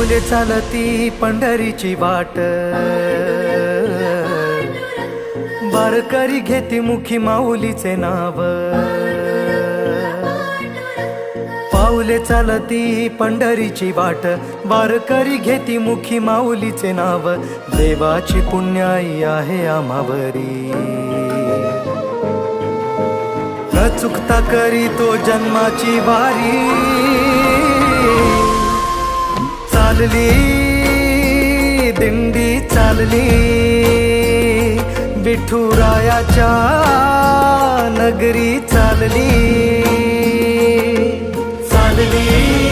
पाऊले चालती पंढरीची वाट, वारकरी घेती मुखी माऊलीचे नाव। पाऊले चालती पंढरीची वाट, वारकरी घेती मुखी माऊलीचे नाव। देवाची पुण्याई आहे आम्हावरी, न चुकता करी तो जन्माची वारी। चालली दिंडी चालली, विठुरायाच्या नगरी चालली। चालली